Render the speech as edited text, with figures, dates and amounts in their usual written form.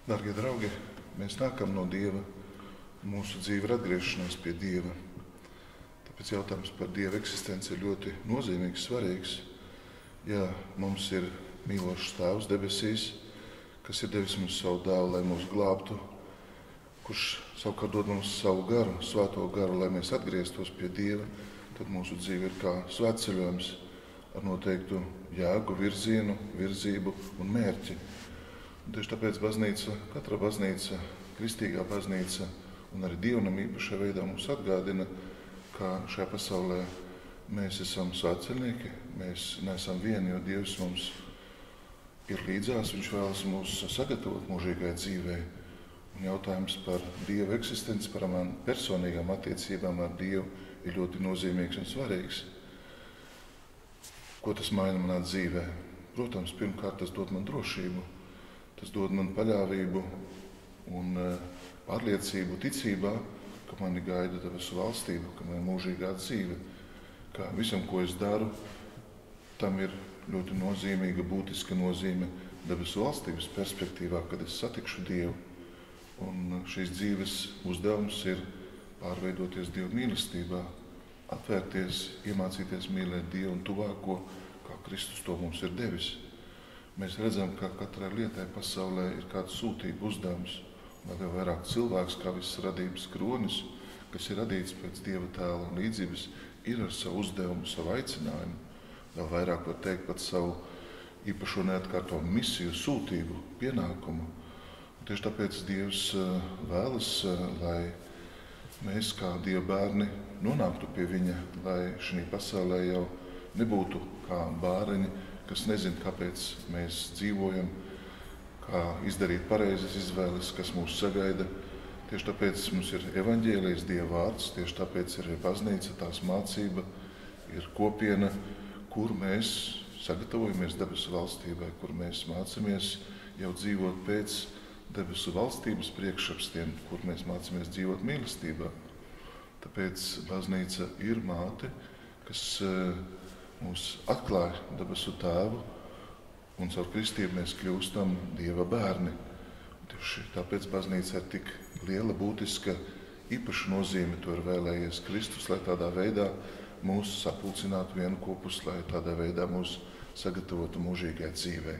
Darbie draugi, mēs nākam no Dieva. Mūsu dzīve ir atgriešanās pie Dieva. Tāpēc jautājums par Dieva eksistenci ir ļoti nozīmīgs, svarīgs. Ja mums ir mīlošs Tēvs debesīs, kas ir devis mums savu dēlu, lai mūs glābtu, kurš savukārt dod mums savu garu, svēto garu, lai mēs atgrieztos pie Dieva, tad mūsu dzīve ir kā svētceļojums ar noteiktu jēgu, virzienu, virzību un mērķi. Un tieši tāpēc baznīca, katra baznīca, kristīgā baznīca un arī dievnam īpašā veidā mums atgādina, ka šajā pasaulē mēs esam svētceļnieki, mēs neesam vieni, jo Dievs mums ir līdzās, Viņš vēlas mūs sagatavot mūžīgai dzīvei. Un jautājums par Dieva eksistenci, par man personīgām attiecībām ar Dievu ir ļoti nozīmīgs un svarīgs. Ko tas maina manā dzīvē? Protams, pirmkārt, tas dod man drošību, tas dod man paļāvību un pārliecību ticībā, ka mani gaida debesu valstība, ka man ir mūžīgā dzīve, ka visam, ko es daru, tam ir ļoti nozīmīga, būtiska nozīme debesu valstības perspektīvā, kad es satikšu Dievu. Un šīs dzīves uzdevums ir pārveidoties Dieva mīlestībā, atvērties, iemācīties mīlēt Dievu un tuvāko, kā Kristus to mums ir devis. Mēs redzam, ka katrai lietai pasaulē ir kāds sūtība uzdevums, un vēl vairāk cilvēks, kā viss radības kronis, kas ir radīts pēc Dieva tēla un līdzības, ir ar savu uzdevumu, savu aicinājumu. Vēl vairāk var teikt pat savu īpašo neatkārtojumu misiju, sūtību, pienākumu. Un tieši tāpēc Dievs vēlas, lai mēs kā Dieva bērni nonāktu pie Viņa, lai šī pasaulē jau nebūtu kā bāreņi, kas nezina, kāpēc mēs dzīvojam, kā izdarīt pareizas izvēles, kas mūs sagaida. Tieši tāpēc mums ir evaņģēlijas, Dieva vārds, tieši tāpēc ir baznīca, tās mācība, ir kopiena, kur mēs sagatavojamies debesu valstībai, kur mēs mācāmies jau dzīvot pēc debesu valstības priekšapstiem, kur mēs mācāmies dzīvot mīlestībā. Tāpēc baznīca ir māte, kas mūs atklāja debesu tēvu, un caur kristību mēs kļūstam Dieva bērni. Un tieši tāpēc baznīca ir tik liela, būtiska, īpaša nozīme. To ir vēlējies Kristus, lai tādā veidā mūs sapulcinātu vienu kopus, lai tādā veidā mūs sagatavotu mūžīgai dzīvei.